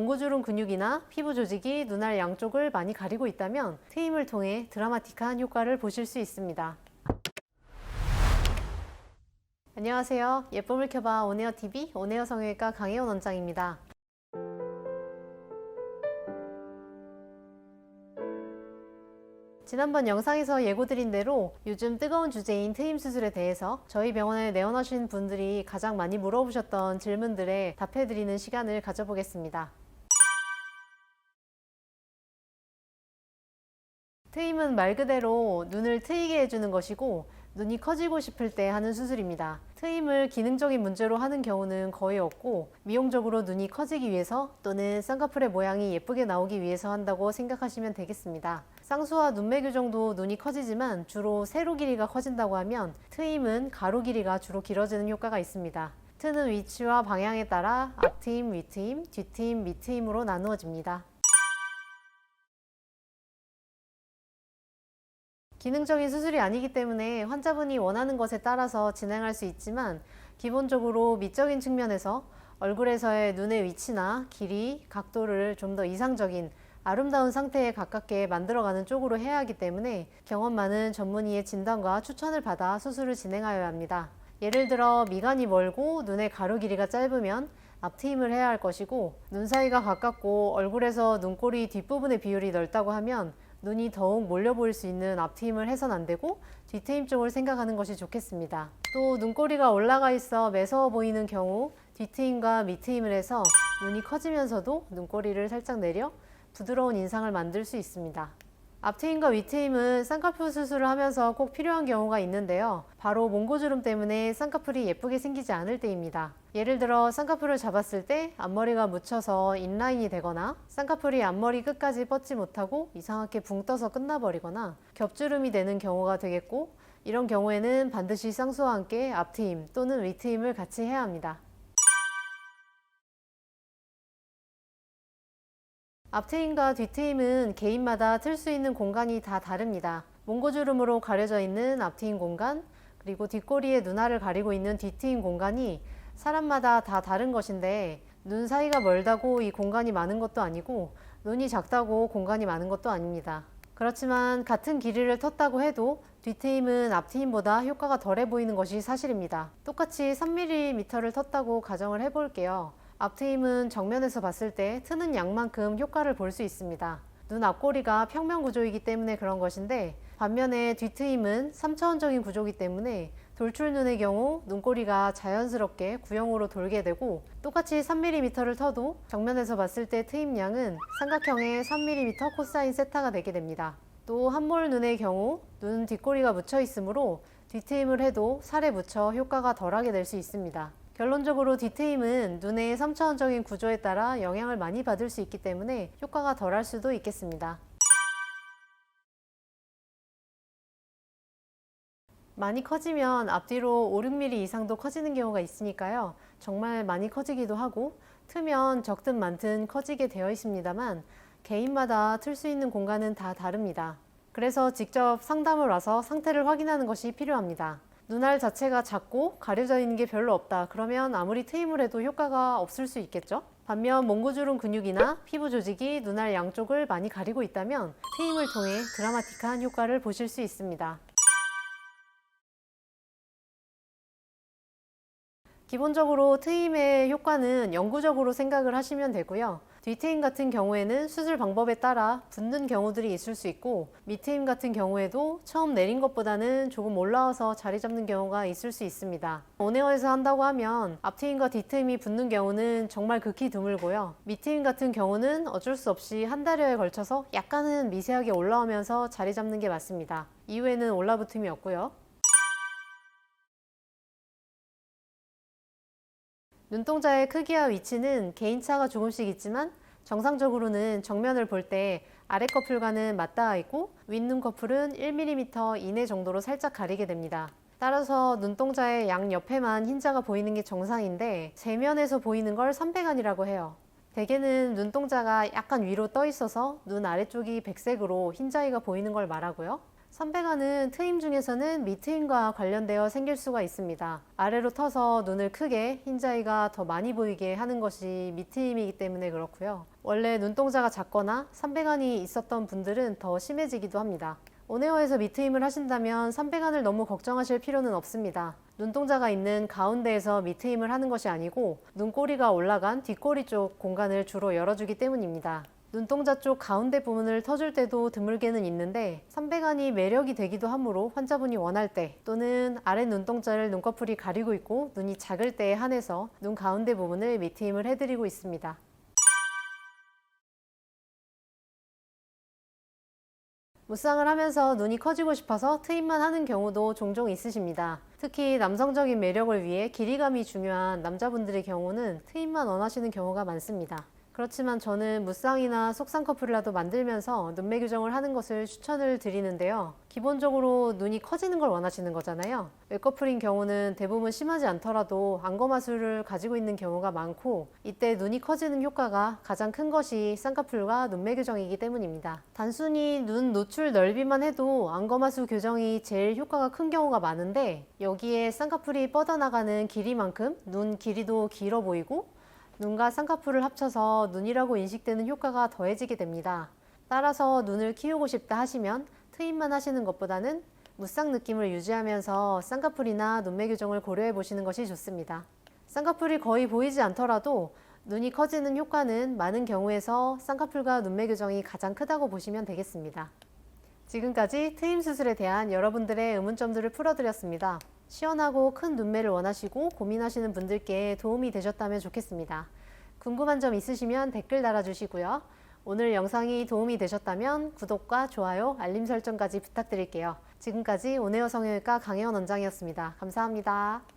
몽고주름 근육이나 피부 조직이 눈알 양쪽을 많이 가리고 있다면 트임을 통해 드라마틱한 효과를 보실 수 있습니다. 안녕하세요. 예쁨을 켜봐 온에어TV 온에어 성형외과 강혜원 원장입니다. 지난번 영상에서 예고드린 대로 요즘 뜨거운 주제인 트임 수술에 대해서 저희 병원에 내원하신 분들이 가장 많이 물어보셨던 질문들에 답해드리는 시간을 가져보겠습니다. 트임은 말 그대로 눈을 트이게 해주는 것이고 눈이 커지고 싶을 때 하는 수술입니다. 트임을 기능적인 문제로 하는 경우는 거의 없고 미용적으로 눈이 커지기 위해서 또는 쌍꺼풀의 모양이 예쁘게 나오기 위해서 한다고 생각하시면 되겠습니다. 쌍수와 눈매 교정도 눈이 커지지만 주로 세로 길이가 커진다고 하면 트임은 가로 길이가 주로 길어지는 효과가 있습니다. 트는 위치와 방향에 따라 앞트임, 윗트임, 뒷트임, 밑트임으로 나누어집니다. 기능적인 수술이 아니기 때문에 환자분이 원하는 것에 따라서 진행할 수 있지만 기본적으로 미적인 측면에서 얼굴에서의 눈의 위치나 길이, 각도를 좀 더 이상적인 아름다운 상태에 가깝게 만들어가는 쪽으로 해야 하기 때문에 경험 많은 전문의의 진단과 추천을 받아 수술을 진행하여야 합니다. 예를 들어 미간이 멀고 눈의 가로 길이가 짧으면 앞트임을 해야 할 것이고 눈 사이가 가깝고 얼굴에서 눈꼬리 뒷부분의 비율이 넓다고 하면 눈이 더욱 몰려 보일 수 있는 앞트임을 해선 안 되고 뒷트임 쪽을 생각하는 것이 좋겠습니다. 또 눈꼬리가 올라가 있어 매서워 보이는 경우 뒷트임과 밑트임을 해서 눈이 커지면서도 눈꼬리를 살짝 내려 부드러운 인상을 만들 수 있습니다. 앞트임과 윗트임은 쌍꺼풀 수술을 하면서 꼭 필요한 경우가 있는데요. 바로 몽고주름 때문에 쌍꺼풀이 예쁘게 생기지 않을 때입니다. 예를 들어 쌍꺼풀을 잡았을 때 앞머리가 묻혀서 인라인이 되거나 쌍꺼풀이 앞머리 끝까지 뻗지 못하고 이상하게 붕 떠서 끝나버리거나 겹주름이 되는 경우가 되겠고 이런 경우에는 반드시 쌍수와 함께 앞트임 또는 윗트임을 같이 해야 합니다. 앞트임과 뒷트임은 개인마다 틀 수 있는 공간이 다 다릅니다. 몽고주름으로 가려져 있는 앞트임 공간, 그리고 뒷꼬리에 눈알을 가리고 있는 뒷트임 공간이 사람마다 다 다른 것인데 눈 사이가 멀다고 이 공간이 많은 것도 아니고 눈이 작다고 공간이 많은 것도 아닙니다. 그렇지만 같은 길이를 텄다고 해도 뒷트임은 앞트임보다 효과가 덜해 보이는 것이 사실입니다. 똑같이 3mm를 텄다고 가정을 해볼게요. 앞트임은 정면에서 봤을 때 트는 양만큼 효과를 볼 수 있습니다. 눈 앞꼬리가 평면 구조이기 때문에 그런 것인데 반면에 뒷트임은 3차원적인 구조이기 때문에 돌출눈의 경우 눈꼬리가 자연스럽게 구형으로 돌게 되고 똑같이 3mm를 터도 정면에서 봤을 때 트임량은 삼각형의 3mm 코사인 세타가 되게 됩니다. 또 함몰 눈의 경우 눈 뒷꼬리가 묻혀 있으므로 뒷트임을 해도 살에 묻혀 효과가 덜하게 될 수 있습니다. 결론적으로 뒷트임은 눈의 3차원적인 구조에 따라 영향을 많이 받을 수 있기 때문에 효과가 덜할 수도 있겠습니다. 많이 커지면 앞뒤로 5-6mm 이상도 커지는 경우가 있으니까요. 정말 많이 커지기도 하고 트면 적든 많든 커지게 되어 있습니다만 개인마다 틀 수 있는 공간은 다 다릅니다. 그래서 직접 상담을 와서 상태를 확인하는 것이 필요합니다. 눈알 자체가 작고 가려져 있는 게 별로 없다. 그러면 아무리 트임을 해도 효과가 없을 수 있겠죠? 반면 몽고주름 근육이나 피부 조직이 눈알 양쪽을 많이 가리고 있다면 트임을 통해 드라마틱한 효과를 보실 수 있습니다. 기본적으로 트임의 효과는 영구적으로 생각을 하시면 되고요. 뒷트임 같은 경우에는 수술 방법에 따라 붓는 경우들이 있을 수 있고 밑트임 같은 경우에도 처음 내린 것보다는 조금 올라와서 자리 잡는 경우가 있을 수 있습니다. 온에어에서 한다고 하면 앞트임과 뒷트임이 붙는 경우는 정말 극히 드물고요. 밑트임 같은 경우는 어쩔 수 없이 한 달여에 걸쳐서 약간은 미세하게 올라오면서 자리 잡는 게 맞습니다. 이후에는 올라붙음이 없고요. 눈동자의 크기와 위치는 개인차가 조금씩 있지만 정상적으로는 정면을 볼 때 아래 커플과는 맞닿아 있고 윗눈 커플은 1mm 이내 정도로 살짝 가리게 됩니다. 따라서 눈동자의 양옆에만 흰자가 보이는 게 정상인데 제면에서 보이는 걸 삼배간이라고 해요. 대개는 눈동자가 약간 위로 떠 있어서 눈 아래쪽이 백색으로 흰자위가 보이는 걸 말하고요. 선배가는 트임 중에서는 밑트임과 관련되어 생길 수가 있습니다. 아래로 터서 눈을 크게, 흰자위가 더 많이 보이게 하는 것이 밑트임이기 때문에 그렇고요. 원래 눈동자가 작거나 삼배간이 있었던 분들은 더 심해지기도 합니다. 온에어에서 밑트임을 하신다면 삼배간을 너무 걱정하실 필요는 없습니다. 눈동자가 있는 가운데에서 밑트임을 하는 것이 아니고 눈꼬리가 올라간 뒷꼬리 쪽 공간을 주로 열어주기 때문입니다. 눈동자 쪽 가운데 부분을 터줄 때도 드물게는 있는데 삼배간이 매력이 되기도 하므로 환자분이 원할 때 또는 아래 눈동자를 눈꺼풀이 가리고 있고 눈이 작을 때에 한해서 눈 가운데 부분을 밑트임을 해드리고 있습니다. 무쌍을 하면서 눈이 커지고 싶어서 트임만 하는 경우도 종종 있으십니다. 특히 남성적인 매력을 위해 길이감이 중요한 남자분들의 경우는 트임만 원하시는 경우가 많습니다. 그렇지만 저는 무쌍이나 속쌍 커플이라도 만들면서 눈매 교정을 하는 것을 추천을 드리는데요. 기본적으로 눈이 커지는 걸 원하시는 거잖아요. 외커플인 경우는 대부분 심하지 않더라도 안검하수를 가지고 있는 경우가 많고 이때 눈이 커지는 효과가 가장 큰 것이 쌍꺼풀과 눈매 교정이기 때문입니다. 단순히 눈 노출 넓이만 해도 안검하수 교정이 제일 효과가 큰 경우가 많은데 여기에 쌍꺼풀이 뻗어나가는 길이만큼 눈 길이도 길어 보이고 눈과 쌍꺼풀을 합쳐서 눈이라고 인식되는 효과가 더해지게 됩니다. 따라서 눈을 키우고 싶다 하시면 트임만 하시는 것보다는 무쌍 느낌을 유지하면서 쌍꺼풀이나 눈매 교정을 고려해 보시는 것이 좋습니다. 쌍꺼풀이 거의 보이지 않더라도 눈이 커지는 효과는 많은 경우에서 쌍꺼풀과 눈매 교정이 가장 크다고 보시면 되겠습니다. 지금까지 트임 수술에 대한 여러분들의 의문점들을 풀어드렸습니다. 시원하고 큰 눈매를 원하시고 고민하시는 분들께 도움이 되셨다면 좋겠습니다. 궁금한 점 있으시면 댓글 달아주시고요. 오늘 영상이 도움이 되셨다면 구독과 좋아요, 알림 설정까지 부탁드릴게요. 지금까지 온에어 성형외과 강혜원 원장이었습니다. 감사합니다.